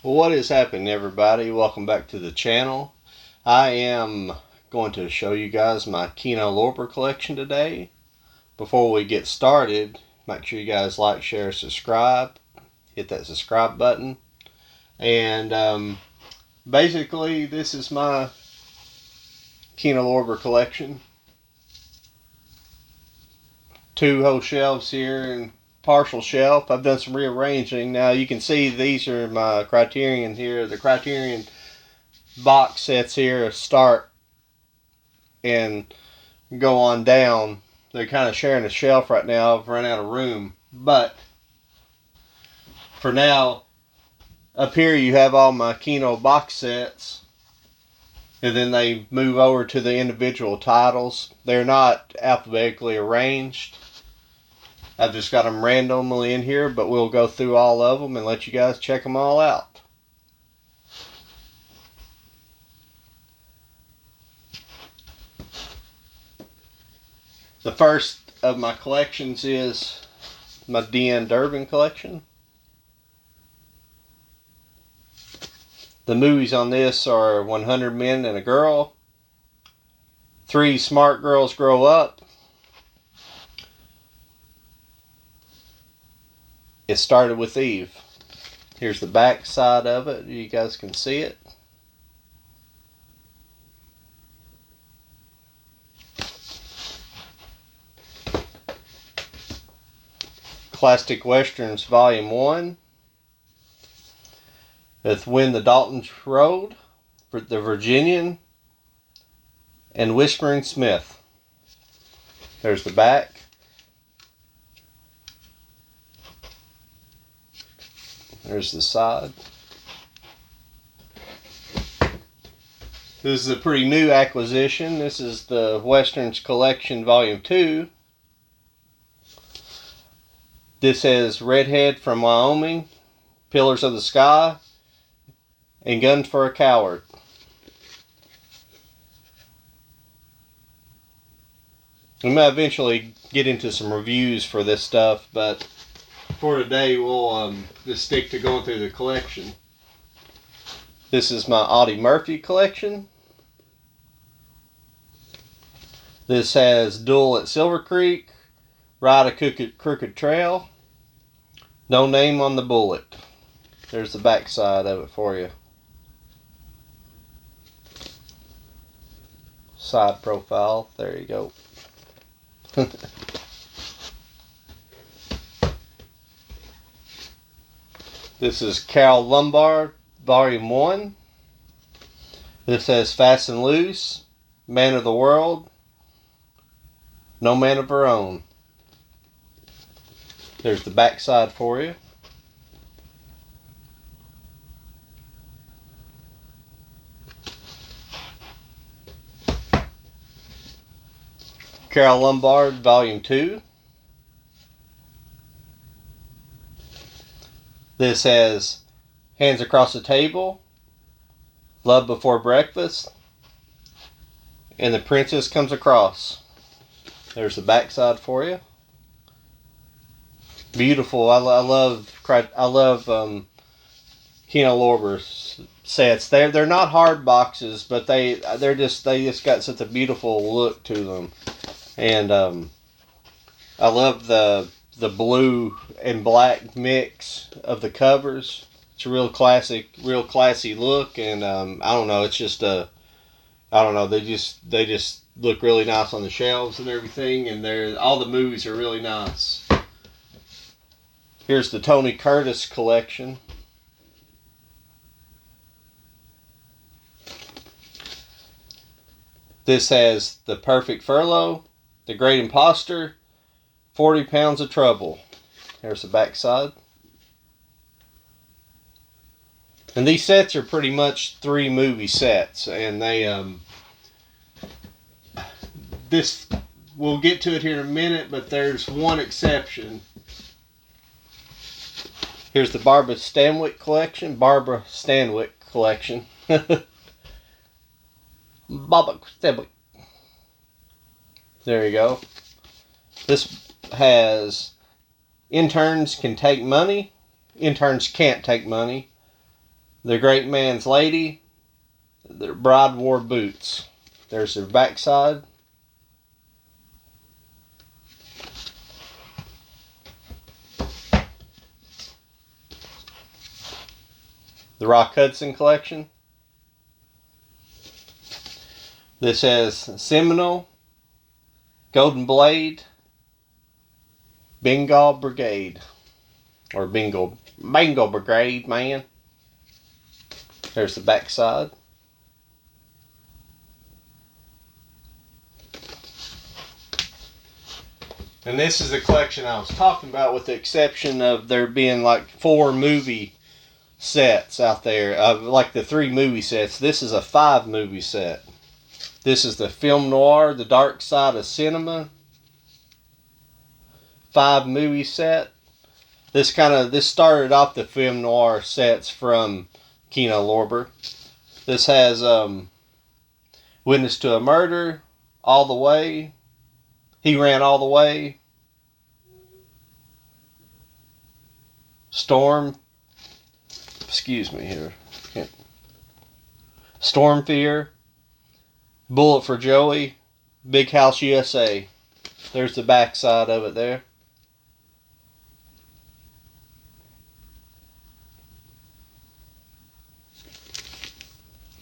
Well, what is happening, everybody? Welcome back to the channel. I am going to show you guys my Kino Lorber collection today. Before we get started, make sure you guys like, share, subscribe. Hit that subscribe button. And basically, this is my Kino Lorber collection. Two whole shelves here and partial shelf. I've done some rearranging. Now you can see these are my Criterion here. The Criterion box sets here start and go on down. They're kind of sharing a shelf right now. I've run out of room. But for now, up here you have all my Kino box sets. And then they move over to the individual titles. They're not alphabetically arranged. I've just got them randomly in here, but we'll go through all of them and let you guys check them all out. The first of my collections is my DURBIN collection. The movies on this are 100 Men and a Girl, 3 Smart Girls Grow Up, It Started with Eve. Here's the back side of it. You guys can see it. Classic Westerns Volume 1. With When the Daltons Rode, The Virginian, and Whispering Smith. There's the back. There's the side. This is a pretty new acquisition. This is the Westerns Collection Volume 2. This has Redhead from Wyoming, Pillars of the Sky, and Gun for a Coward. We might eventually get into some reviews for this stuff, but for today we'll just stick to going through the collection. This is my Audie Murphy collection. This has Duel at Silver Creek, Ride a Crooked Trail, No Name on the Bullet. There's the back side of it for you. Side profile. There you go. This is Carole Lombard, Volume 1. This has Fast and Loose, Man of the World, No Man of Her Own. There's the back side for you. Carole Lombard, Volume 2. This has Hands Across the Table, Love Before Breakfast, and The Princess Comes Across. There's the back side for you. Beautiful. I love Kino Lorber sets. They're not hard boxes, but they just got such a beautiful look to them. And I love the blue and black mix of the covers. It's a real classy look, and I don't know, it's just I don't know, they just look really nice on the shelves and everything, and all the movies are really nice. Here's the Tony Curtis collection. This has The Perfect Furlough, The Great Imposter, 40 Pounds of Trouble. There's the back side. And these sets are pretty much 3 movie sets, and we'll get to it here in a minute, but there's one exception. Here's the Barbara Stanwyck collection. Barbara Stanwyck. There you go. This has Interns Can't Take Money, The Great Man's Lady. Their Bride Wore Boots. There's their backside. The Rock Hudson collection. This has Seminole, Golden Blade, Bengal Brigade. Or Bengal Brigade, man. There's the backside. And this is the collection I was talking about, with the exception of there being like 4 movie sets out there. Like the 3 movie sets. This is a 5 movie set. This is the Film Noir, The Dark Side of Cinema 5 movie set. This started off the Film Noir sets from Kino Lorber. This has Witness to a Murder, All the Way, He Ran All the Way, Storm Fear, Bullet for Joey, Big House USA. There's the back side of it there.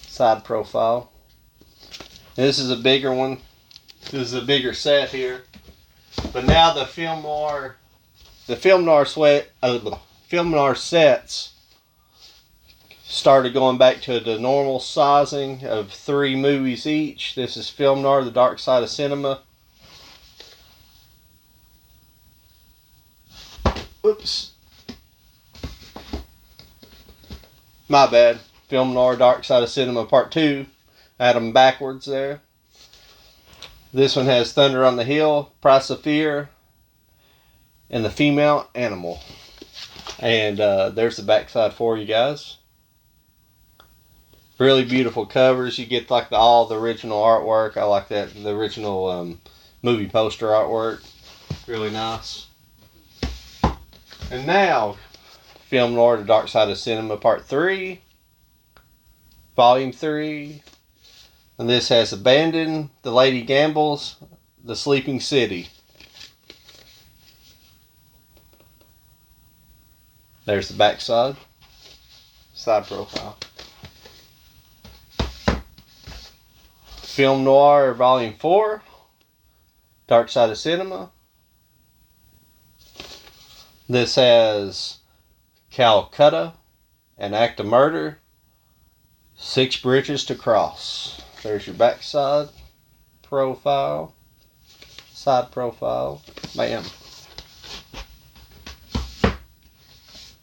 Side profile. This is a bigger one. This is a bigger set here. But now the Film Noir sets started going back to the normal sizing of 3 movies each. This is Film Noir, The Dark Side of Cinema. Oops. My bad. Film Noir, Dark Side of Cinema Part 2. I had them backwards there. This one has Thunder on the Hill, Price of Fear, and The Female Animal. And there's the backside for you guys. Really beautiful covers. You get like all the original artwork. I like that. The original movie poster artwork. Really nice. And now, Film Noir, The Dark Side of Cinema Part 3. Volume 3. And this has Abandon, The Lady Gambles, The Sleeping City. There's the backside. Side profile. Film Noir Volume 4. Dark Side of Cinema. This has Calcutta, An Act of Murder, 6 Bridges to Cross. There's your backside profile. Side profile. Bam.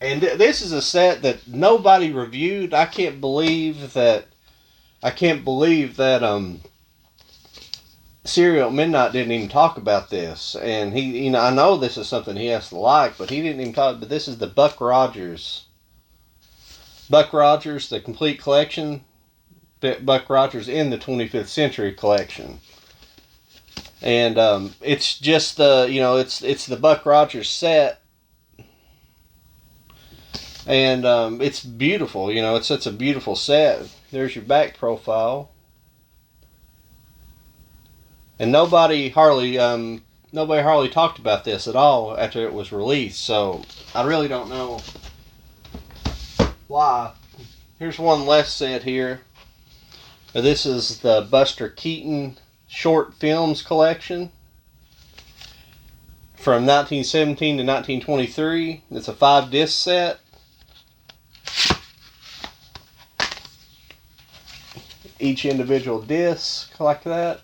And this is a set that nobody reviewed. I can't believe that Serial at Midnight didn't even talk about this. And he, I know this is something he has to like, but he didn't even talk. But this is the Buck Rogers, the complete collection. Buck Rogers in the 25th Century collection. And it's just the, it's the Buck Rogers set. And it's beautiful, it's a beautiful set. There's your back profile. And nobody hardly talked about this at all after it was released, so I really don't know why. Here's one less set here. This is the Buster Keaton Short Films collection from 1917 to 1923. It's a 5-disc set. Each individual disc like that.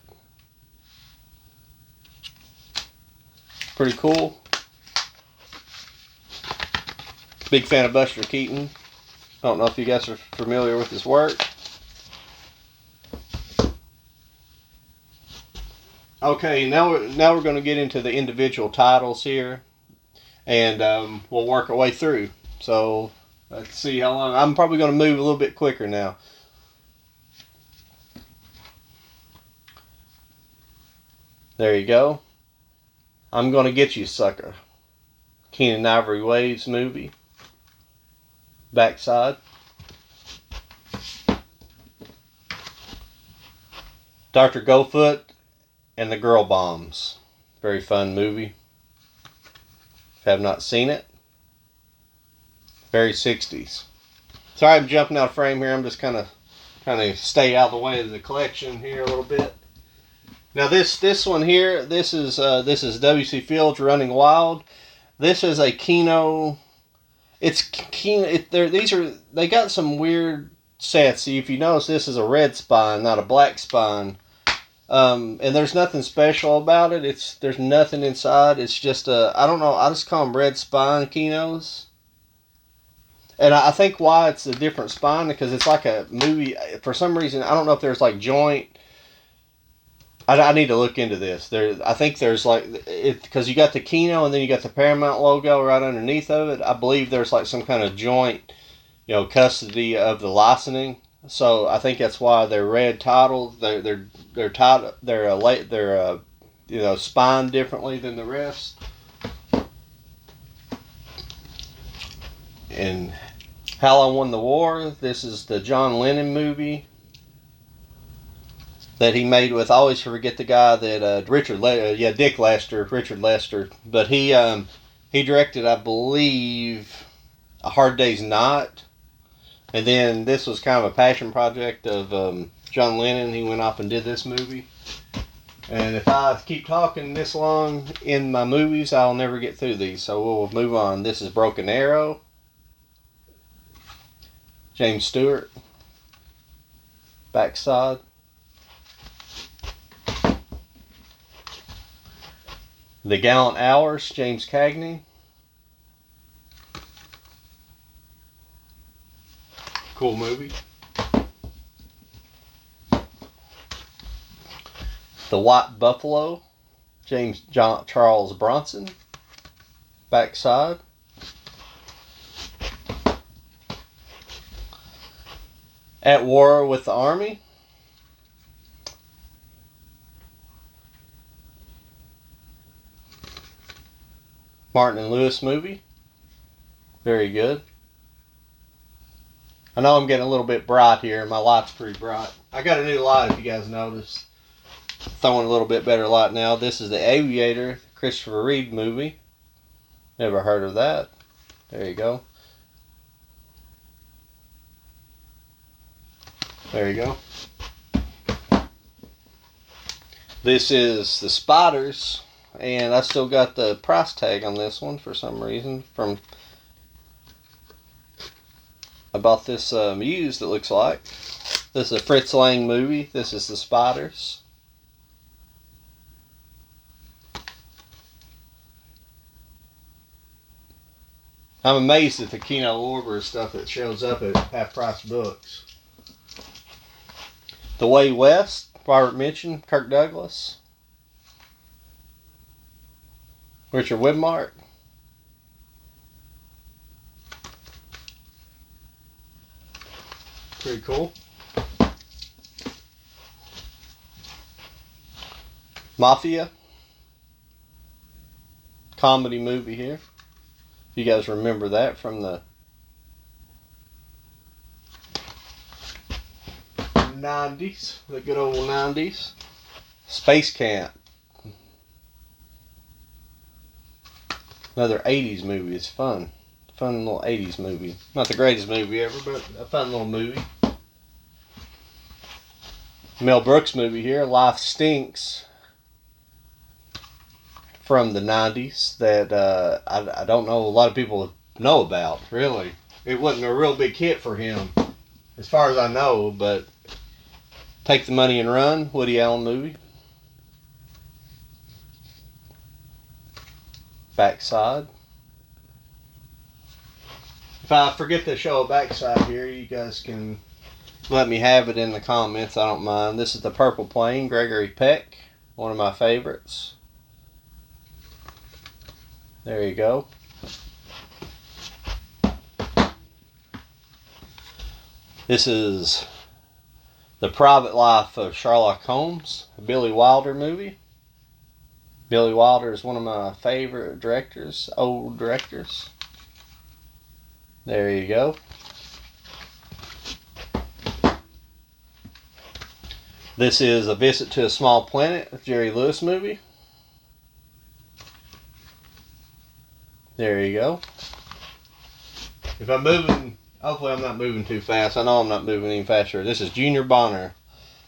Pretty cool. Big fan of Buster Keaton. I don't know if you guys are familiar with his work. Okay, now we're going to get into the individual titles here, and we'll work our way through. So let's see how long. I'm probably going to move a little bit quicker now. There you go. I'm Gonna Get You, Sucker. Keenan Ivory Waves movie. Backside. Dr. Goldfoot and the Girl Bombs. Very fun movie. If you have not seen it, very 60s. Sorry I'm jumping out of frame here. I'm just kind of trying to stay out of the way of the collection here a little bit. Now this one here, this is W.C. Fields' Running Wild. This is a Kino. It's Kino. They got some weird sets. See, if you notice, this is a red spine, not a black spine. And there's nothing special about it. There's nothing inside. It's just I don't know. I just call them red spine Kinos. And I think why it's a different spine because it's like a movie. For some reason, I don't know if there's like joint. I need to look into this. I think there's like because you got the Kino and then you got the Paramount logo right underneath of it. I believe there's like some kind of joint, custody of the licensing. So I think that's why they're red titled. They're titled. They're spined differently than the rest. And How I Won the War. This is the John Lennon movie that he made with, I always forget the guy that Dick Lester, Richard Lester, but he directed, I believe, A Hard Day's Night, and then this was kind of a passion project of John Lennon. He went off and did this movie, and if I keep talking this long in my movies, I'll never get through these, so we'll move on. This is Broken Arrow, James Stewart, Backside. The Gallant Hours, James Cagney. Cool movie. The White Buffalo, Charles Bronson. Backside. At War with the Army. Martin and Lewis movie. Very good. I know I'm getting a little bit bright here. My light's pretty bright. I got a new light if you guys notice. Throwing a little bit better light now. This is the Aviator, Christopher Reeve movie. Never heard of that. There you go. There you go. This is The Spiders. And I still got the price tag on this one for some reason. I bought this used, it looks like. This is a Fritz Lang movie. This is The Spiders. I'm amazed at the Kino Lorber stuff that shows up at half-price books. The Way West, Robert Mitchum, Kirk Douglas. Richard Widmark. Pretty cool. Mafia. Comedy movie here. If you guys remember that from the 90s. The good old 90s. Space Camp. Another 80s movie. It's fun. Fun little 80s movie. Not the greatest movie ever, but a fun little movie. Mel Brooks movie here. Life Stinks. From the 90s. That I don't know a lot of people know about, really. It wasn't a real big hit for him, as far as I know, but Take the Money and Run. Woody Allen movie. Backside. If I forget to show a backside here, you guys can let me have it in the comments. I don't mind. This is The Purple Plane, Gregory Peck, one of my favorites. There you go. This is The Private Life of Sherlock Holmes, a Billy Wilder movie. Billy Wilder is one of my favorite directors, old directors. There you go. This is A Visit to a Small Planet, a Jerry Lewis movie. There you go. If I'm moving, hopefully I'm not moving too fast. I know I'm not moving any faster. This is Junior Bonner.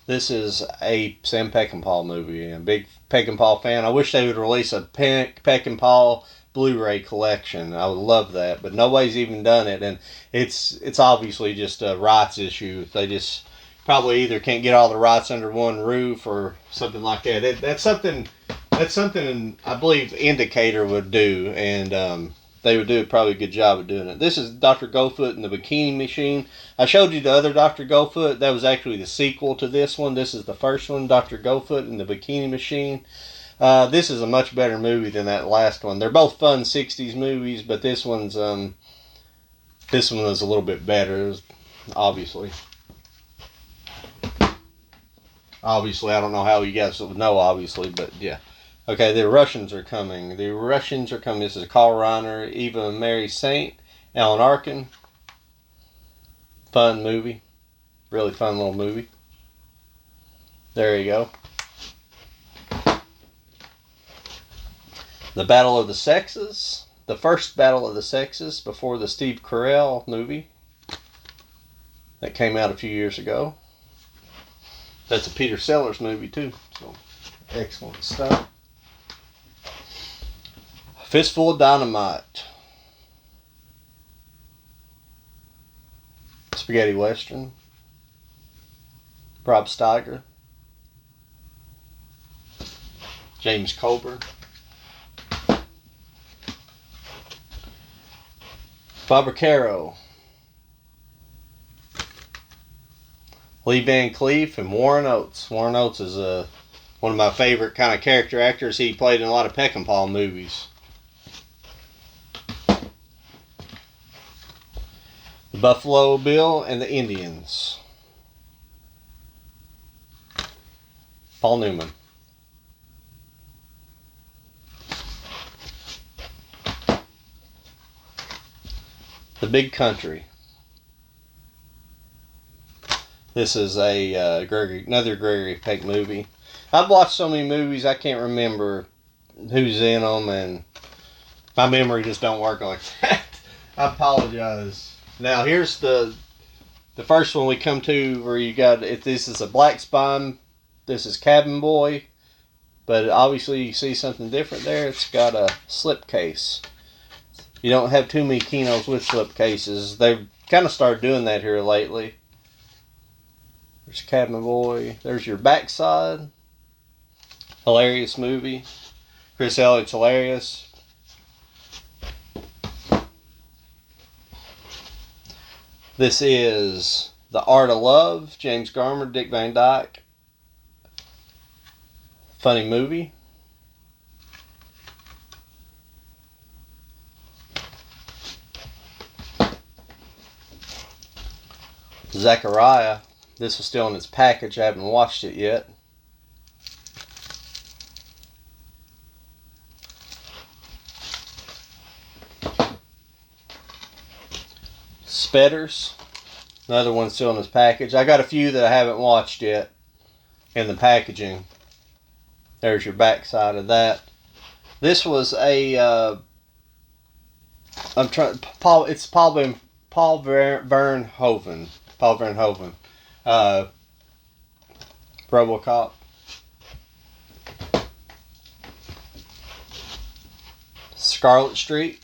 This is a Sam Peckinpah movie. I'm a big Peckinpah fan. I wish they would release a Peckinpah Blu-ray collection. I would love that, but nobody's even done it, and it's obviously just a rights issue. They just probably either can't get all the rights under one roof or something like that. That's something I believe Indicator would do, and they would do probably a good job of doing it. This is Dr. Goldfoot and the Bikini Machine. I showed you the other Dr. Goldfoot. That was actually the sequel to this one. This is the first one, Dr. Goldfoot and the Bikini Machine. This is a much better movie than that last one. They're both fun 60s movies, but this one is a little bit better, obviously. Obviously, I don't know how you guys would know, obviously, but yeah. Okay, the Russians are coming. This is Carl Reiner, Eva Mary Saint, Alan Arkin. Fun movie. Really fun little movie. There you go. The Battle of the Sexes. The first Battle of the Sexes before the Steve Carell movie. That came out a few years ago. That's a Peter Sellers movie too. So, excellent stuff. Fistful of Dynamite. Spaghetti Western. Rob Steiger. James Coburn. Barbara Caro. Lee Van Cleef and Warren Oates. Warren Oates is one of my favorite kind of character actors. He played in a lot of Peckinpah movies. The Buffalo Bill and the Indians. Paul Newman. The Big Country. This is another Gregory Peck movie. I've watched so many movies I can't remember who's in them, and my memory just don't work like that. I apologize. Now here's the first one we come to where you got, if this is a black spine, this is Cabin Boy, but obviously you see something different there. It's got a slip case. You don't have too many Kinos with slip cases. They've kind of started doing that here lately. There's Cabin Boy. There's your backside. Hilarious movie. Chris Elliott's hilarious. This is The Art of Love. James Garner, Dick Van Dyke. Funny movie. Zachariah. This was still in its package. I haven't watched it yet. Spedders. Another one still in its package. I got a few that I haven't watched yet in the packaging. There's your backside of that. This was a it's Paul Verhoeven. Paul Verhoeven. RoboCop. Scarlet Street.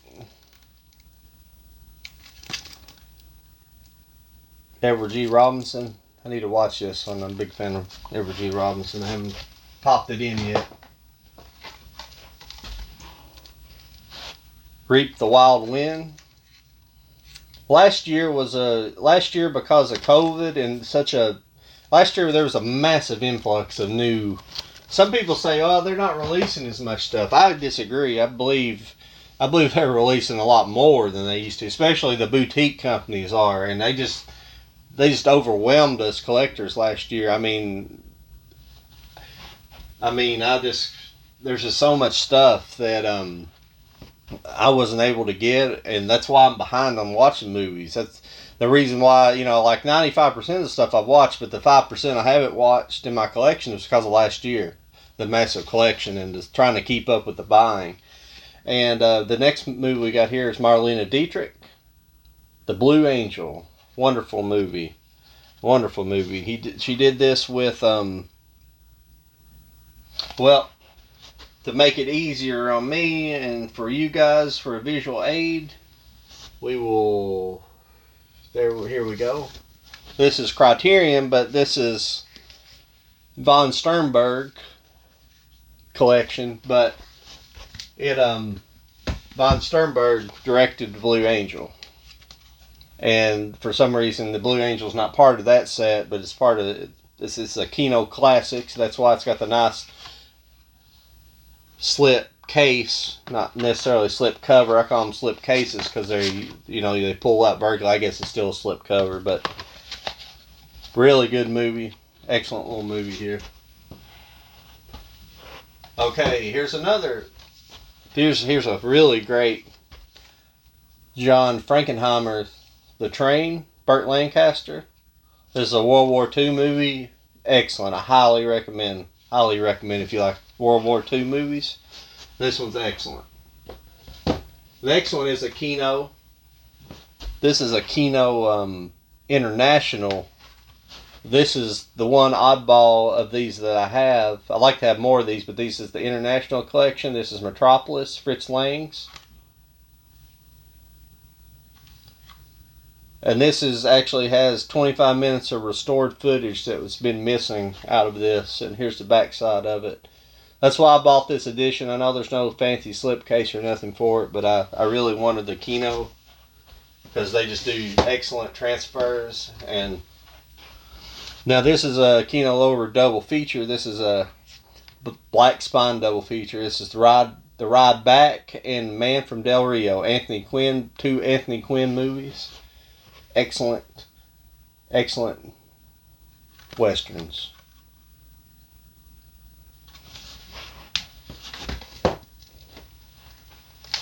Edward G. Robinson. I need to watch this one. I'm a big fan of Edward G. Robinson. I haven't popped it in yet. Reap the Wild Wind. Last year because of COVID and last year there was a massive influx of new. Some people say, "Oh, they're not releasing as much stuff." I disagree. I believe they're releasing a lot more than they used to, especially the boutique companies are, and they just overwhelmed us collectors last year. There's just so much stuff that I wasn't able to get, and that's why I'm behind on watching movies. That's the reason why, you know, like 95% of the stuff I've watched, but the 5% I haven't watched in my collection is because of last year, the massive collection, and just trying to keep up with the buying. And the next movie we got here is Marlene Dietrich, The Blue Angel. Wonderful movie. Wonderful movie. She did this with, well, to make it easier on me and for you guys for a visual aid, we will, here we go. This is Criterion, but this is von Sternberg collection, but it, von Sternberg directed The Blue Angel. And for some reason, The Blue Angel's not part of that set, but it's part of, this is a Kino Classics. That's why it's got the nice slip case, not necessarily slip cover. I call them slip cases because they, you know, they pull out vertically. I guess it's still a slip cover, but really good movie. Excellent little movie here. Okay, here's another. Here's a really great John Frankenheimer, The Train, Burt Lancaster. This is a World War II movie. Excellent. I highly recommend. Highly recommend if you like World War II movies. This one's excellent. Next one is a Kino. This is a Kino International. This is the one oddball of these that I have. I like to have more of these, but this is the International Collection. This is Metropolis, Fritz Lang's. And this is actually has 25 minutes of restored footage that was been missing out of this. And here's the back side of it. That's why I bought this edition. I know there's no fancy slipcase or nothing for it, but I really wanted the Kino because they just do excellent transfers. And now this is a Kino Lorber double feature. This is a Black Spine double feature. This is the Ride Back and Man from Del Rio. Anthony Quinn, 2 Anthony Quinn movies. Excellent, excellent westerns.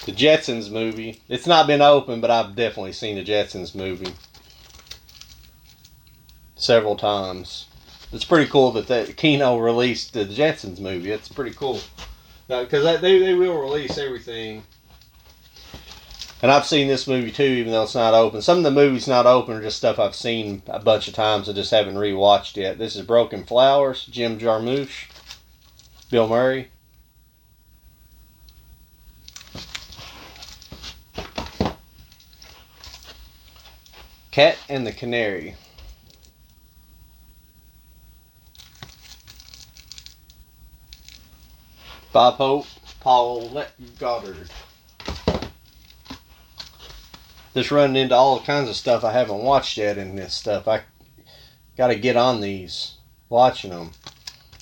The Jetsons movie. It's not been open, but I've definitely seen the Jetsons movie several times. It's pretty cool that Kino released the Jetsons movie. It's pretty cool. Because they will release everything. And I've seen this movie too, even though it's not open. Some of the movies not open are just stuff I've seen a bunch of times. I just haven't rewatched yet. This is Broken Flowers, Jim Jarmusch, Bill Murray. Cat and the Canary. Bob Hope, Paul Goddard. Just running into all kinds of stuff I haven't watched yet in this stuff. I got to get on these, watching them.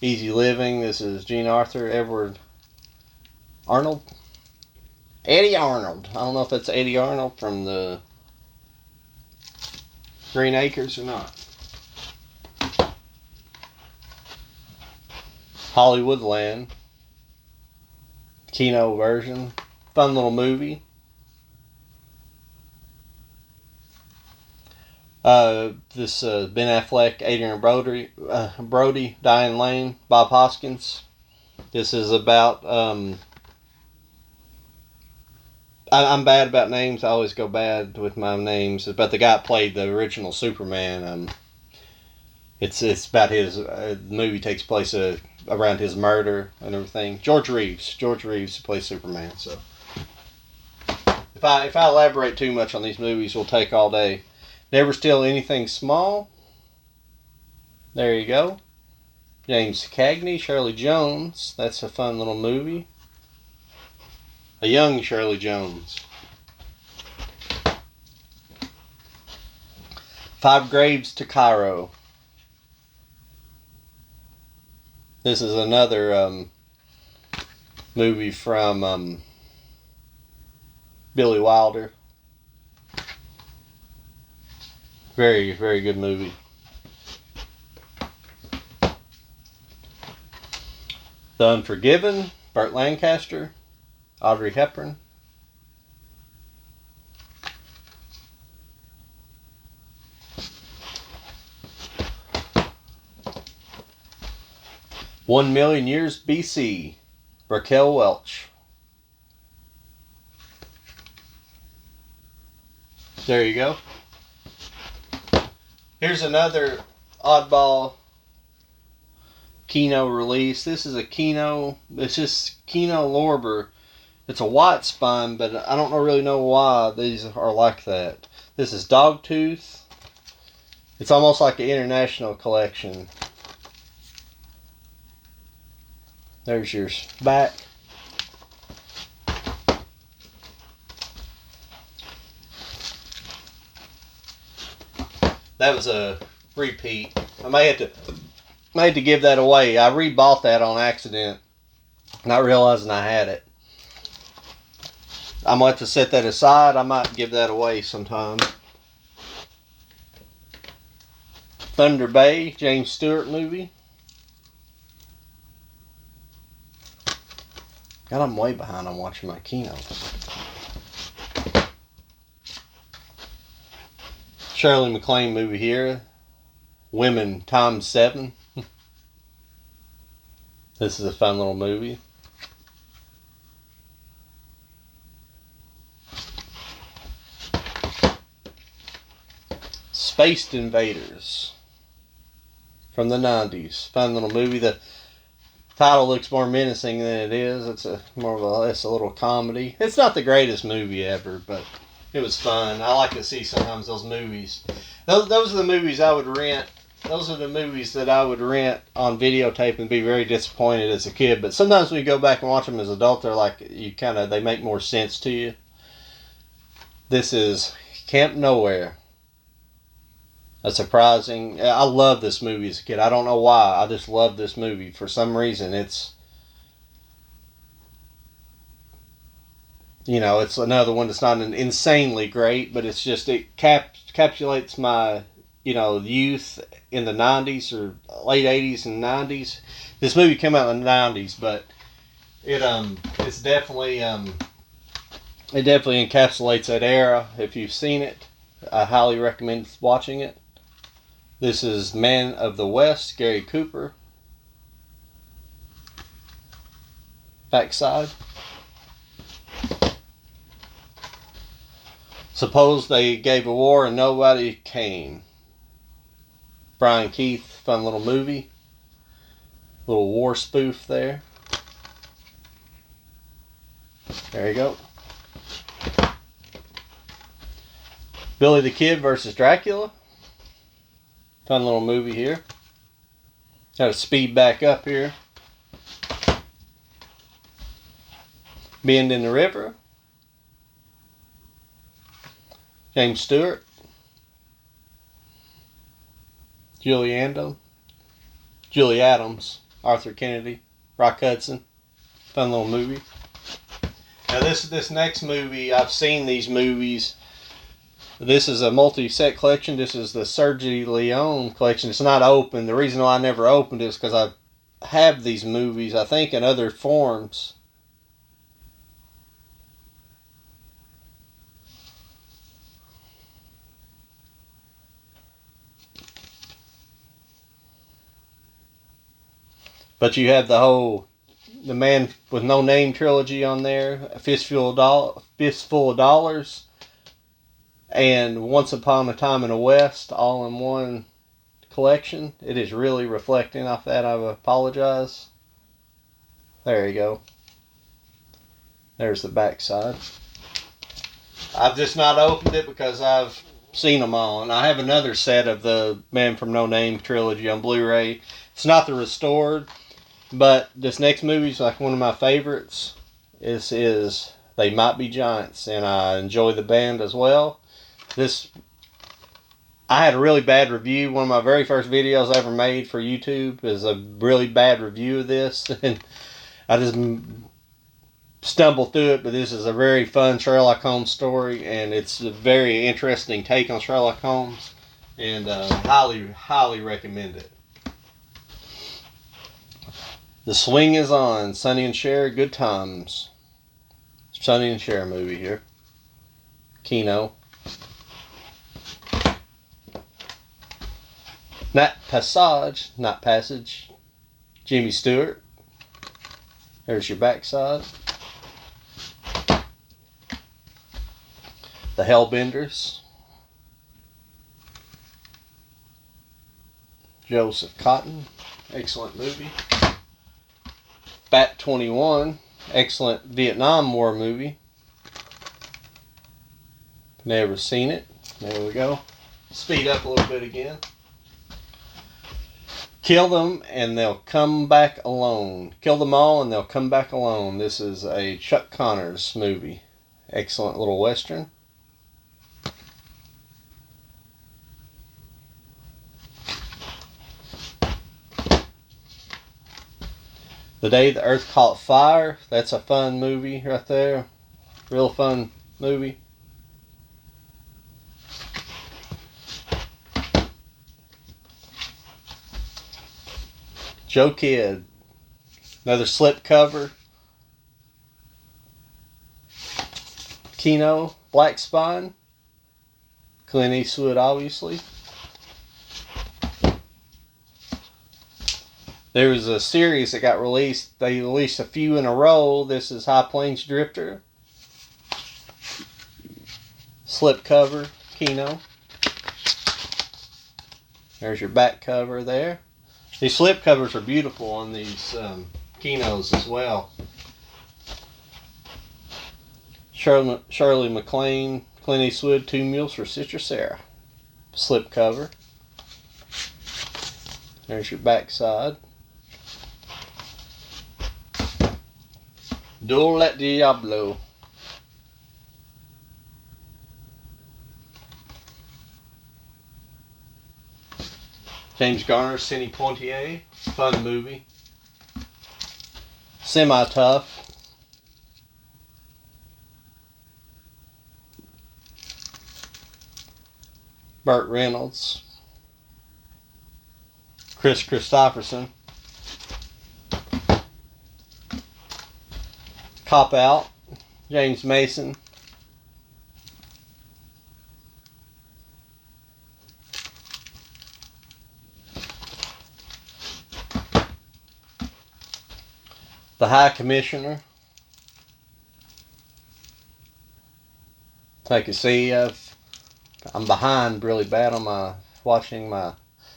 Easy Living. This is Gene Arthur, Edward Arnold. Eddie Arnold. I don't know if that's Eddie Arnold from the Green Acres or not. Hollywoodland. Kino version. Fun little movie. This Ben Affleck, Adrian Brody, Diane Lane, Bob Hoskins. This is about I'm bad about names. I always go bad with my names. But the guy that played the original Superman. It's about his. The movie takes place around his murder and everything. George Reeves plays Superman. So if I elaborate too much on these movies, we'll take all day. Never Steal Anything Small. There you go. James Cagney, Shirley Jones. That's a fun little movie. A young Shirley Jones. 5 Graves to Cairo. This is another movie from Billy Wilder. Very, very good movie. The Unforgiven, Burt Lancaster, Audrey Hepburn. 1,000,000 years BC. Raquel Welch. There you go. Here's another oddball Kino release. This is a Kino. It's just Kino Lorber. It's a white spine, but I don't really know why these are like that. This is Dogtooth. It's almost like an international collection. There's your back. That was a repeat. I may have to give that away. I rebought that on accident, not realizing I had it. I'm going to have to set that aside. I might give that away sometime. Thunder Bay, James Stewart movie. God, I'm way behind on watching my Kino. Shirley MacLaine movie here. Women ×7. This is a fun little movie. Space Invaders from the 90s. Fun little movie. The title looks more menacing than it is. It's a little comedy. It's not the greatest movie ever, but it was fun. I like to see sometimes those movies. Those are the movies I would rent. Those are the movies that I would rent on videotape and be very disappointed as a kid. But sometimes when you go back and watch them as adults, they're like they make more sense to you. This is Camp Nowhere. A surprising. I love this movie as a kid. I don't know why. I just love this movie for some reason. It's it's another one that's not insanely great, but it's just it encapsulates my youth in the 90s or late 80s and 90s. This movie came out in the 90s, but it's definitely it definitely encapsulates that era. If you've seen it, I highly recommend watching it. This is Man of the West, Gary Cooper. Backside. Suppose they gave a war and nobody came. Brian Keith, fun little movie. Little war spoof there. There you go. Billy the Kid versus Dracula. Fun little movie here. Got to speed back up here. Bend in the River. James Stewart. Julie Adams. Arthur Kennedy. Rock Hudson. Fun little movie. Now this next movie, I've seen these movies. This is a multi-set collection. This is the Sergio Leone collection. It's not open. The reason why I never opened it is because I have these movies, I think, in other forms. But you have the Man with No Name trilogy on there, A Fistful of Dollars, and Once Upon a Time in the West, all in one collection. It is really reflecting off that. I apologize. There you go. There's the back side. I've just not opened it because I've seen them all. And I have another set of the Man from No Name trilogy on Blu-ray. It's not the restored, but this next movie is like one of my favorites. This is They Might Be Giants, and I enjoy the band as well. I had a really bad review. One of my very first videos I ever made for YouTube is a really bad review of this, and I just stumbled through it. But this is a very fun Sherlock Holmes story, and it's a very interesting take on Sherlock Holmes, and highly recommend it. The Swing is On. Sonny and Cher, Good Times. Sonny and Cher movie here. Kino. Not Passage. Jimmy Stewart. There's your backside. The Hellbenders. Joseph Cotton. Excellent movie. Bat 21. Excellent Vietnam War movie. Never seen it. There we go. Speed up a little bit again. Kill them and they'll come back alone. Kill them all and they'll come back alone. This is a Chuck Connors movie. Excellent little western. The Day the Earth Caught Fire. That's a fun movie right there. Real fun movie. Joe Kidd. Another slip cover. Kino, Black Spine. Clint Eastwood, obviously. There was a series that got released. They released a few in a row. This is High Plains Drifter. Slip cover, Kino. There's your back cover there. These slip covers are beautiful on these Kinos as well. Shirley MacLaine, Clint Eastwood, Two Mules for Sister Sarah. Slip cover. There's your back side. Duel at Diablo. James Garner, Sidney Poitier. Fun movie. Semi-Tough. Burt Reynolds. Chris Christopherson. Cop Out. James Mason. The High Commissioner. I can see I'm behind really bad on watching my...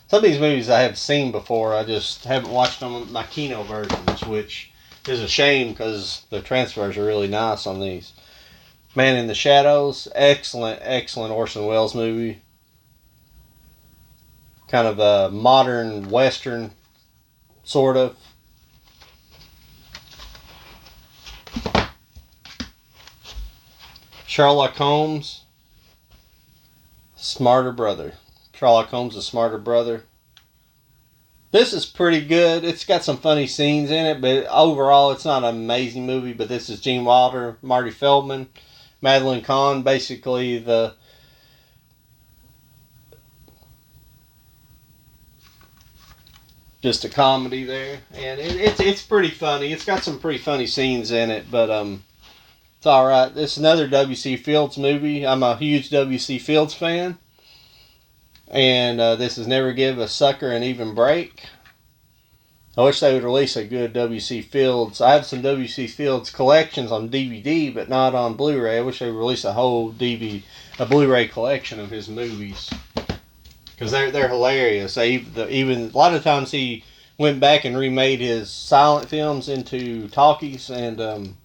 Some of these movies I have seen before, I just haven't watched them on my Kino versions, which is a shame because the transfers are really nice on these. Man in the Shadows. Excellent, excellent Orson Welles movie. Kind of a modern Western, sort of. Sherlock Holmes, Smarter Brother. Sherlock Holmes, a Smarter Brother. This is pretty good. It's got some funny scenes in it, but overall it's not an amazing movie. But this is Gene Wilder, Marty Feldman, Madeline Kahn, basically just a comedy there. And it's pretty funny. It's got some pretty funny scenes in it, but it's alright. This is another W.C. Fields movie. I'm a huge W.C. Fields fan. And this is Never Give a Sucker an Even Break. I wish they would release a good W.C. Fields. I have some W.C. Fields collections on DVD, but not on Blu-ray. I wish they would release a whole a Blu-ray collection of his movies. Because they're hilarious. Even a lot of times he went back and remade his silent films into talkies, and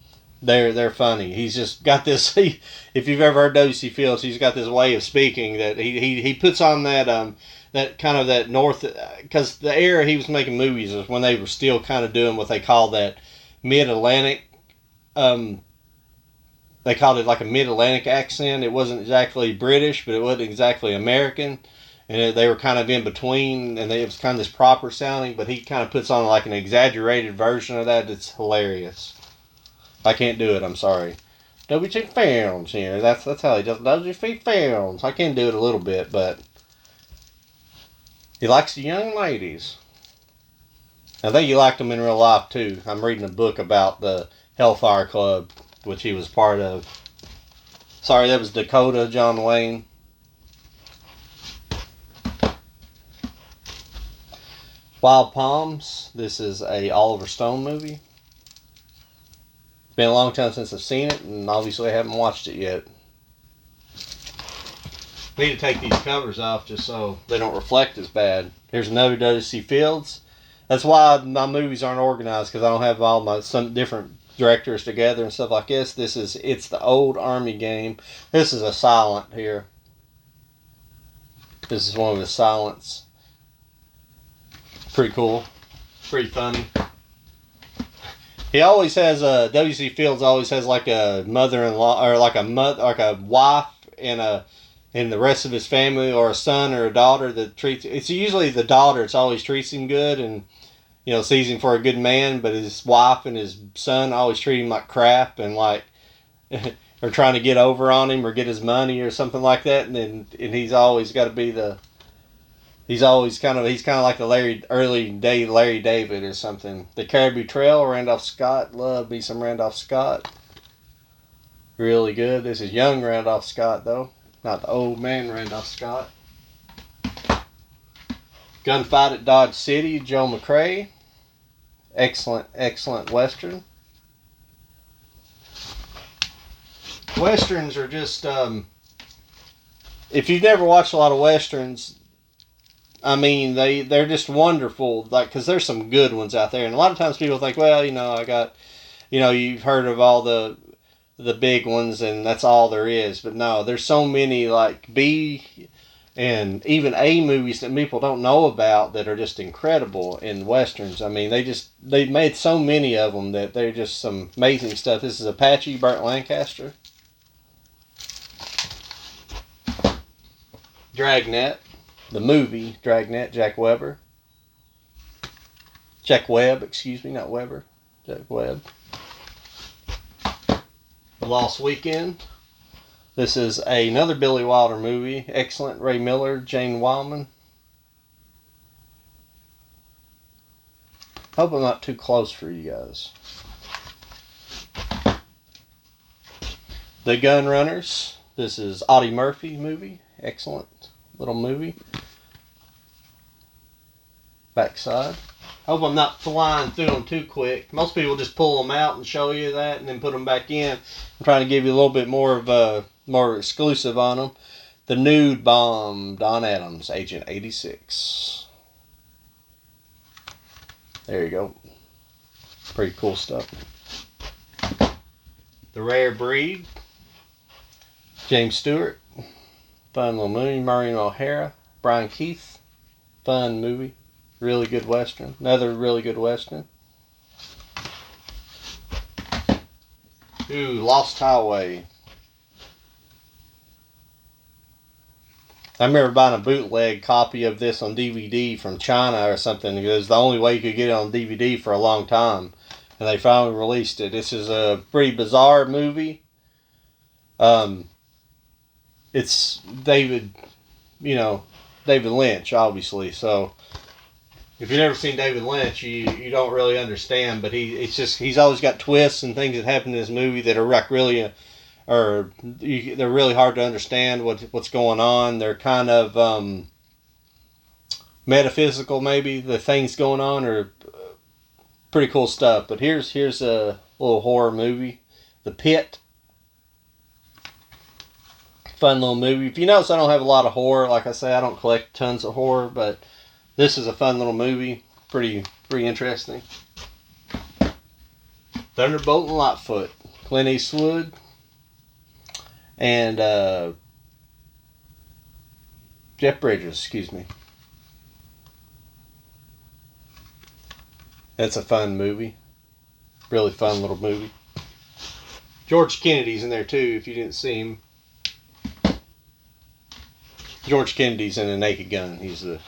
they're funny. He's just got this. If you've ever heard W.C. Fields, he's got this way of speaking that he puts on that kind of that north, because the era he was making movies was when they were still kind of doing what they call that mid-Atlantic. They called it like a mid-Atlantic accent. It wasn't exactly British, but it wasn't exactly American, and they were kind of in between, and it was kind of this proper sounding. But he kind of puts on like an exaggerated version of that. It's hilarious. I can't do it. I'm sorry. W.C. Fields here. That's how he does. W.C. Fields. I can do it a little bit, but he likes the young ladies. I think he liked them in real life too. I'm reading a book about the Hellfire Club, which he was part of. Sorry, that was Dakota John Wayne. Wild Palms. This is a Oliver Stone movie. It's been a long time since I've seen it, and obviously I haven't watched it yet. I need to take these covers off just so they don't reflect as bad. Here's another W.C. Fields. That's why my movies aren't organized, because I don't have all some different directors together and stuff like this. It's the old Army game. This is a silent here. This is one of his silents. Pretty cool. Pretty funny. He always has W.C. Fields always has like a mother-in-law, or like a wife and the rest of his family, or a son or a daughter that treats. It's usually the daughter. It's always treats him good and sees him for a good man, but his wife and his son always treat him like crap and like or trying to get over on him or get his money or something like that. And he's always got to be he's kind of like the early day Larry David or something. The Caribou Trail, Randolph Scott. Love me some Randolph Scott. Really good. This is young Randolph Scott though, not the old man Randolph Scott. Gunfight at Dodge City, Joe McCrea. Excellent Western. Westerns are just, if you've never watched a lot of Westerns, I mean, they're just wonderful, like, because there's some good ones out there. And a lot of times people think, well, you've heard of all the big ones and that's all there is. But no, there's so many, like, B and even A movies that people don't know about that are just incredible in Westerns. I mean, they made so many of them that they're just some amazing stuff. This is Apache, Burt Lancaster. Dragnet, the movie Dragnet, Jack Webb, excuse me, not Weber, Jack Webb. The Lost Weekend. This is another Billy Wilder movie. Excellent. Ray Miller, Jane Wyman. Hope I'm not too close for you guys. The Gun Runners. This is Audie Murphy movie. Excellent little movie. Backside. Hope I'm not flying through them too quick. Most people just pull them out and show you that and then put them back in. I'm trying to give you a little bit more of more exclusive on them. The Nude Bomb, Don Adams, Agent 86. There you go. Pretty cool stuff. The Rare Breed, James Stewart. Fun little movie. Maureen O'Hara, Brian Keith. Fun movie. Really good Western. Another really good Western. Ooh, Lost Highway. I remember buying a bootleg copy of this on DVD from China or something. It was the only way you could get it on DVD for a long time. And they finally released it. This is a pretty bizarre movie. It's David Lynch, obviously. So if you've never seen David Lynch, you don't really understand. But he's always got twists and things that happen in his movie that are like really, they're really hard to understand what's going on. They're kind of metaphysical, maybe. The things going on are pretty cool stuff. But here's a little horror movie, The Pit. Fun little movie. If you notice, I don't have a lot of horror. Like I say, I don't collect tons of horror, but this is a fun little movie. Pretty interesting. Thunderbolt and Lightfoot. Clint Eastwood. And Jeff Bridges, excuse me. That's a fun movie. Really fun little movie. George Kennedy's in there too, if you didn't see him. George Kennedy's in A Naked Gun. He's in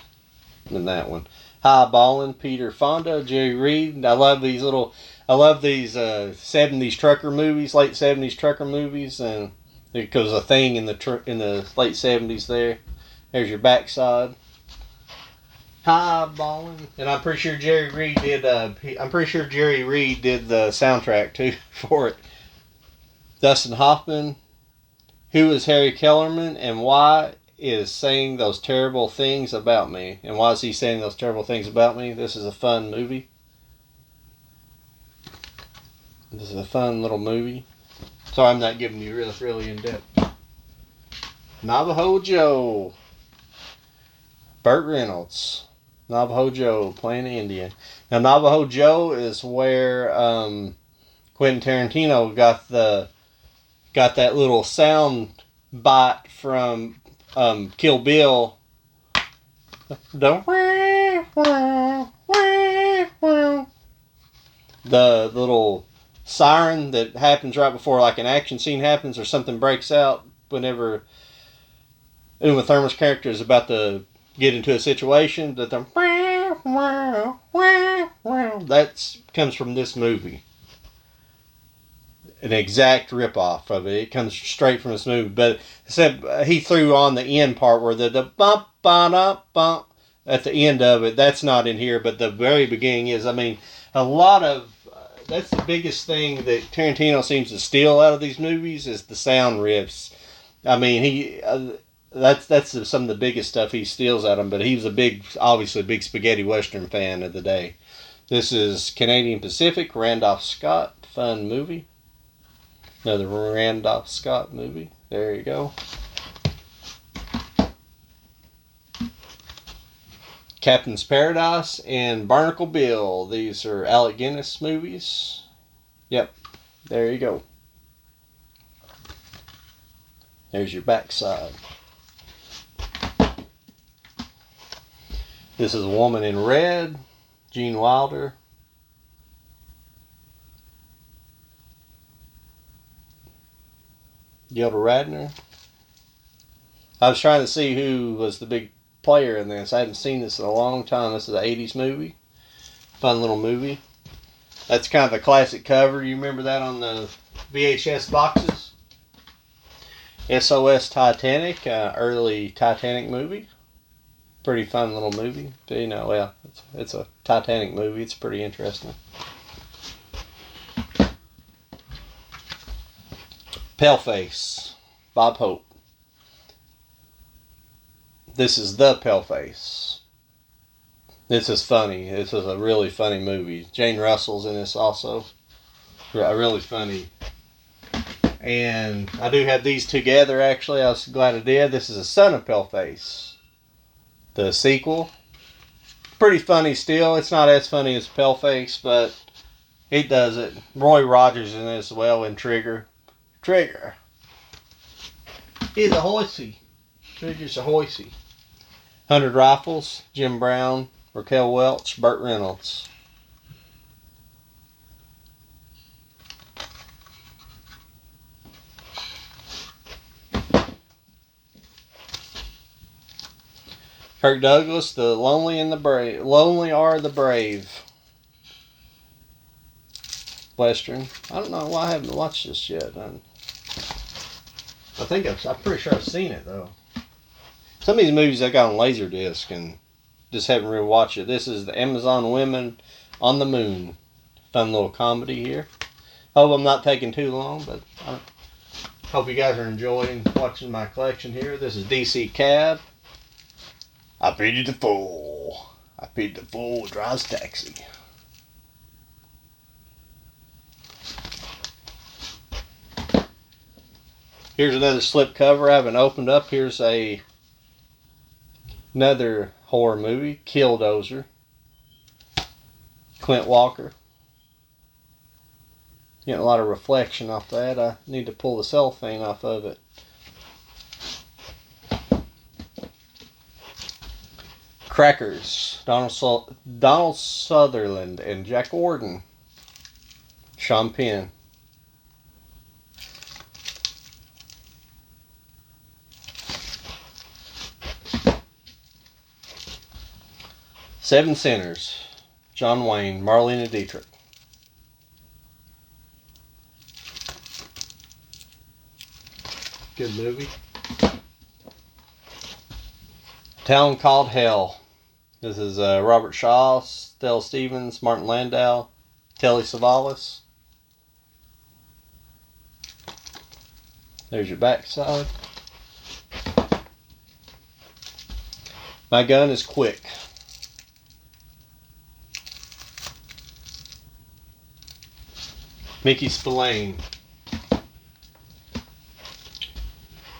that one. Highballin', Peter Fonda, Jerry Reed. I love these 70s trucker movies, late 70s trucker movies, and it goes a thing in the late 70s there. There's your Backside. Highballin', and I'm pretty sure Jerry Reed did the soundtrack too for it. Dustin Hoffman. Who is Harry Kellerman and why is saying those terrible things about me. And why is he saying those terrible things about me? This is a fun movie. This is a fun little movie. Sorry, I'm not giving you really in depth. Navajo Joe. Burt Reynolds. Navajo Joe playing the Indian. Now, Navajo Joe is where Quentin Tarantino got that little sound bite from Kill Bill. The little siren that happens right before like an action scene happens or something breaks out whenever Uma Thurman's character is about to get into a situation. That comes from this movie. An exact ripoff of it. It comes straight from this movie. But except he threw on the end part where the bump, bump at the end of it. That's not in here, but the very beginning is. I mean, a lot of that's the biggest thing that Tarantino seems to steal out of these movies is the sound riffs. I mean, that's some of the biggest stuff he steals out of them. But he was obviously a big spaghetti western fan of the day. This is Canadian Pacific, Randolph Scott, fun movie. Another Randolph Scott movie. There you go. Captain's Paradise and Barnacle Bill. These are Alec Guinness movies. Yep. There you go. There's your backside. This is A Woman in Red. Gene Wilder. Gilda Radner. I was trying to see who was the big player in this. I hadn't seen this in a long time. This is an 80s movie. Fun little movie. That's kind of a classic cover. You remember that on the VHS boxes? SOS Titanic. Early Titanic movie. Pretty fun little movie. You know, well, it's a Titanic movie. It's pretty interesting. Paleface, Bob Hope. This is the Paleface. This is funny. This is a really funny movie. Jane Russell's in this also. Really funny. And I do have these together actually. I was glad I did. This is a Son of Paleface. The sequel. Pretty funny still. It's not as funny as Paleface, but it does it. Roy Rogers in this as well in Trigger. Trigger. He's a horsey. Trigger's a horsey. 100 Rifles. Jim Brown. Raquel Welch. Burt Reynolds. Kirk Douglas. The Lonely and the Brave. Lonely Are the Brave. Western. I don't know why I haven't watched this yet. I'm pretty sure I've seen it though. Some of these movies I got on Laserdisc and just haven't really watched it. This is the Amazon Women on the Moon. Fun little comedy here. Hope I'm not taking too long, but I hope you guys are enjoying watching my collection here. This is DC Cab. I pitied the fool. I pitied the fool who drives taxi. Here's another slip cover I haven't opened up. Here's another horror movie, Killdozer. Clint Walker. Getting a lot of reflection off that. I need to pull the cellophane off of it. Crackers. Donald Sutherland and Jack Warden. Sean Penn. Seven Sinners. John Wayne. Marlene Dietrich. Good movie. Town Called Hell. This is Robert Shaw, Stella Stevens, Martin Landau, Telly Savalas. There's your backside. My gun is quick. Mickey Spillane.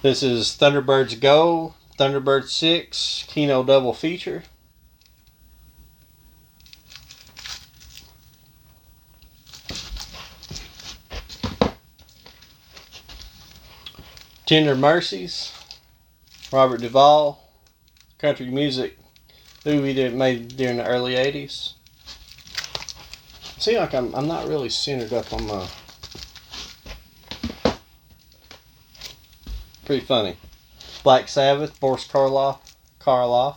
This is Thunderbirds Go, Thunderbird 6, Kino double feature. Tender Mercies, Robert Duvall, country music movie that made during the early 80s. See, like I'm not really centered up on my... Pretty funny. Black Sabbath, Boris Karloff.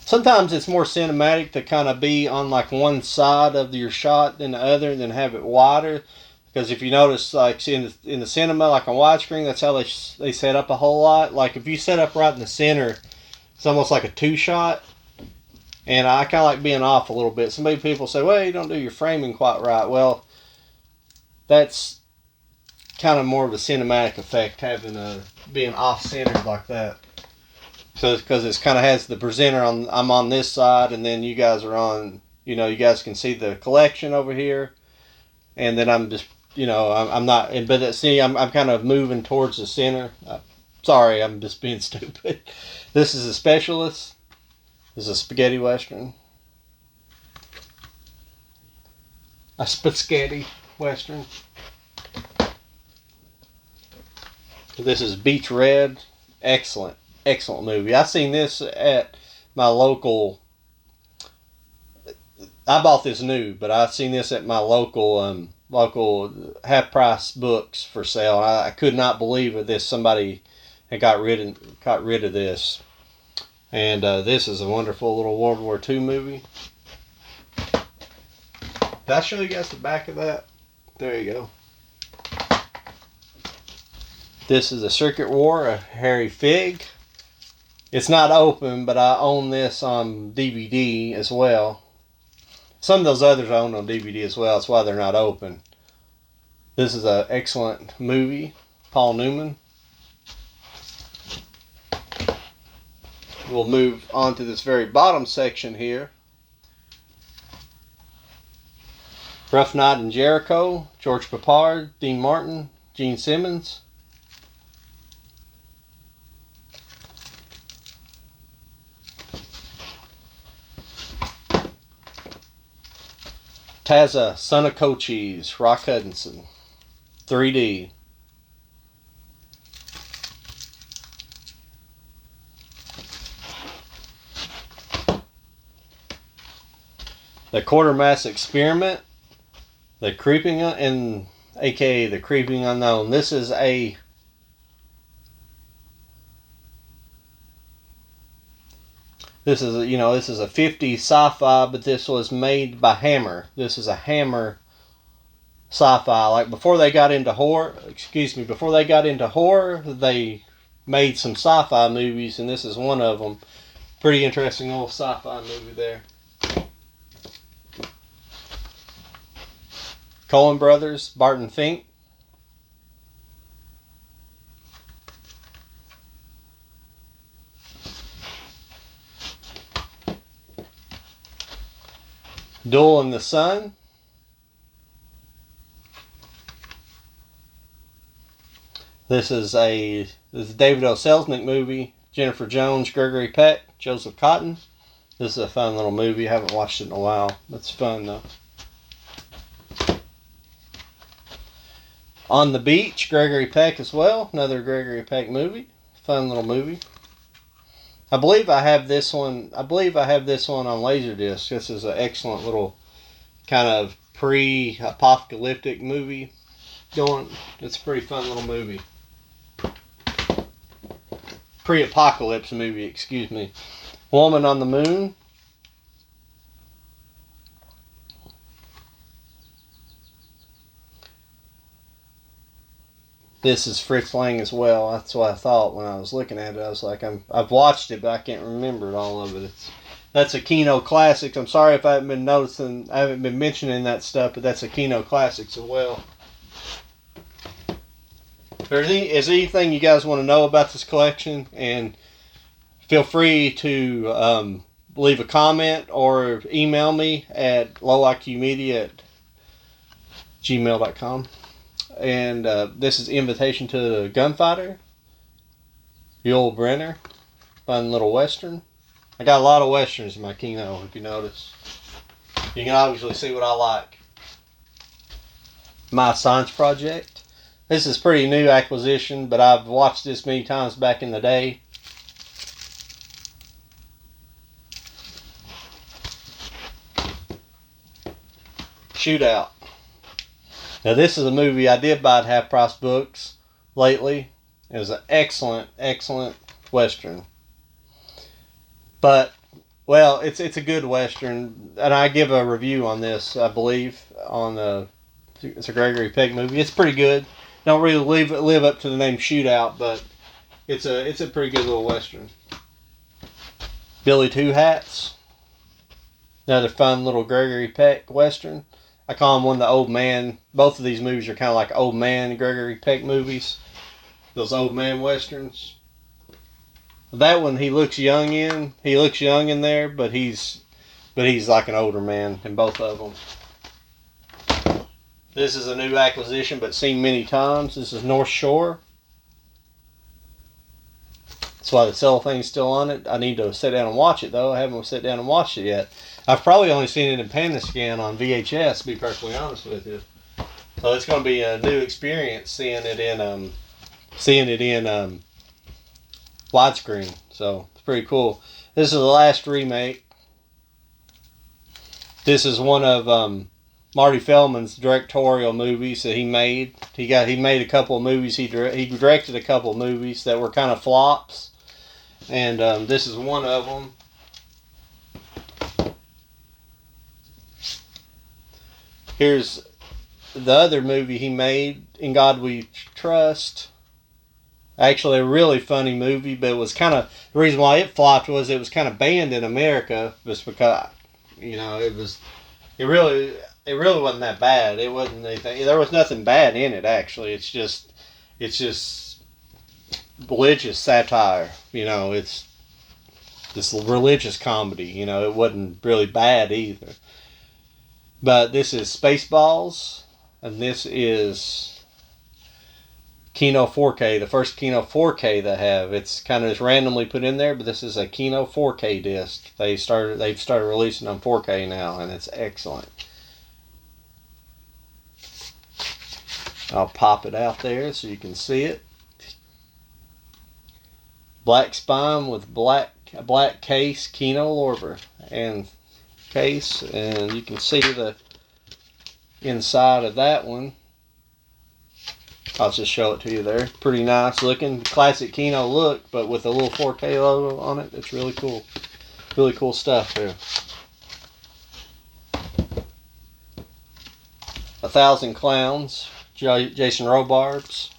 Sometimes it's more cinematic to kind of be on like one side of your shot than the other, and then have it wider. Because if you notice, like in the cinema, like on widescreen, that's how they set up a whole lot. Like if you set up right in the center, it's almost like a two-shot. And I kind of like being off a little bit. Some people say, well, you don't do your framing quite right. Well, that's kind of more of a cinematic effect, having being off-centered like that. So because it's kind of has the presenter on, I'm on this side, and then you guys are on, you guys can see the collection over here. And then I'm just, I'm not, but see, I'm kind of moving towards the center. Sorry, I'm just being stupid. This is a Specialist. This is a spaghetti western. A spaghetti western. This is Beach Red. Excellent, excellent movie. I seen this at my local. I bought this new, but I seen this at my local half price books for sale. I could not believe it. Somebody had got rid of this. And this is a wonderful little World War II movie. Did I show you guys the back of that? There you go. This is a Circuit War, a Harry Fig. It's not open, but I own this on DVD as well. Some of those others I own on DVD as well. That's why they're not open. This is an excellent movie. Paul Newman. We'll move on to this very bottom section here. Rough Night in Jericho, George Peppard, Dean Martin, Gene Simmons. Tazza, Son of Cochise, Rock Hudson, 3D. The Quartermass Experiment, The Creeping, and aka The Creeping Unknown. This is a This is a 50s sci-fi, but this was made by Hammer. This is a Hammer sci-fi. Like before they got into horror, they made some sci-fi movies, and this is one of them. Pretty interesting little sci-fi movie there. Coen Brothers, Barton Fink. Duel in the Sun. This is David O. Selznick movie. Jennifer Jones, Gregory Peck, Joseph Cotton. This is a fun little movie. I haven't watched it in a while. It's fun though. On the Beach, Gregory Peck as well. Another Gregory Peck movie. Fun little movie. I believe I have this one on Laserdisc. This is an excellent little kind of pre-apocalyptic movie going. It's a pretty fun little movie. Pre-apocalypse movie, excuse me. Woman on the Moon. This is Fritz Lang as well. That's what I thought when I was looking at it. I was like, I've watched it, but I can't remember all of it. That's a Kino Classics. I'm sorry if I haven't been mentioning that stuff, but that's a Kino Classics as well. If there's anything you guys want to know about this collection, and feel free to leave a comment or email me at lowiqmedia@gmail.com. And this is Invitation to the Gunfighter, Yul Brynner, fun little western. I got a lot of westerns in my Kino, if you notice. You can obviously see what I like. My Science Project. This is pretty new acquisition, but I've watched this many times back in the day. Shootout. Now this is a movie I did buy at Half Price Books lately. It was an excellent, excellent western. But, well, it's a good western, and I give a review on this, I believe, on it's a Gregory Peck movie. It's pretty good. Don't really live up to the name Shootout, but it's a pretty good little western. Billy Two Hats. Another fun little Gregory Peck western. I call him one of the old man. Both of these movies are kind of like old man Gregory Peck movies. Those old man westerns. That one he looks young in. He looks young in there, but he's like an older man in both of them. This is a new acquisition, but seen many times. This is North Shore. That's why the cellophane's still on it. I need to sit down and watch it, though. I haven't sat down and watched it yet. I've probably only seen it in Pan-Scan on VHS, to be perfectly honest with you. So it's going to be a new experience seeing it in widescreen. So it's pretty cool. This is the last remake. This is one of Marty Feldman's directorial movies that he made. He made a couple of movies. He directed a couple of movies that were kind of flops, and this is one of them. Here's the other movie he made, In God We Trust. Actually, a really funny movie, but it was kind of, the reason why it flopped was it was kind of banned in America, just because, it really wasn't that bad. It wasn't anything. There was nothing bad in it, actually. It's just religious satire. It's this religious comedy. It wasn't really bad either. But this is Spaceballs, and this is Kino 4K, the first Kino 4K they have. It's kind of just randomly put in there, but this is a Kino 4K disc. They've started releasing on 4K now, and it's excellent. I'll pop it out there so you can see it. Black spine with a black case, Kino Lorber, and case, and you can see the inside of that one. I'll just show it to you there. Pretty nice looking, classic Kino look, but with a little 4K logo on it. It's really cool. Really cool stuff here. 1,000 Clowns, Jason Robards.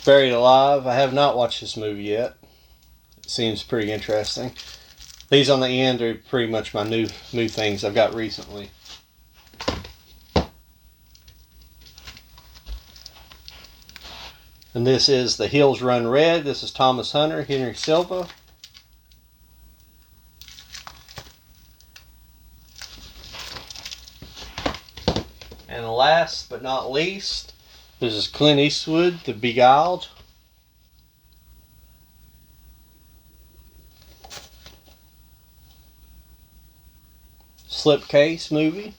Buried Alive. I have not watched this movie yet. It seems pretty interesting. These on the end are pretty much my new things I've got recently. And this is The Hills Run Red. This is Thomas Hunter, Henry Silva. And last but not least, this is Clint Eastwood, The Beguiled. Slipcase movie.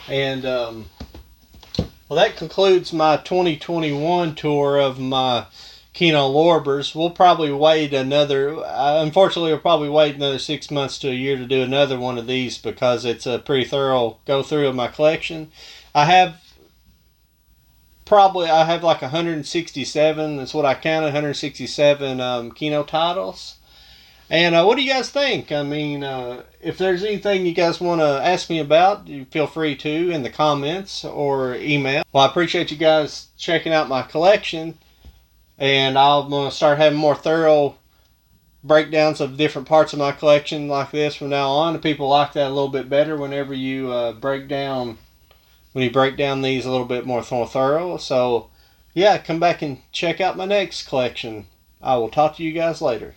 And well, that concludes my 2021 tour of my Kino Lorbers. We'll probably wait unfortunately we'll probably wait another 6 months to a year to do another one of these, because it's a pretty thorough go through of my collection. I have like 167, that's what I counted, 167 Kino titles. And what do you guys think? I mean, if there's anything you guys want to ask me about, you feel free to in the comments or email. Well, I appreciate you guys checking out my collection, and I'm going to start having more thorough breakdowns of different parts of my collection like this from now on. And people like that a little bit better whenever you break down these a little bit more thorough. So yeah, come back and check out my next collection. I will talk to you guys later.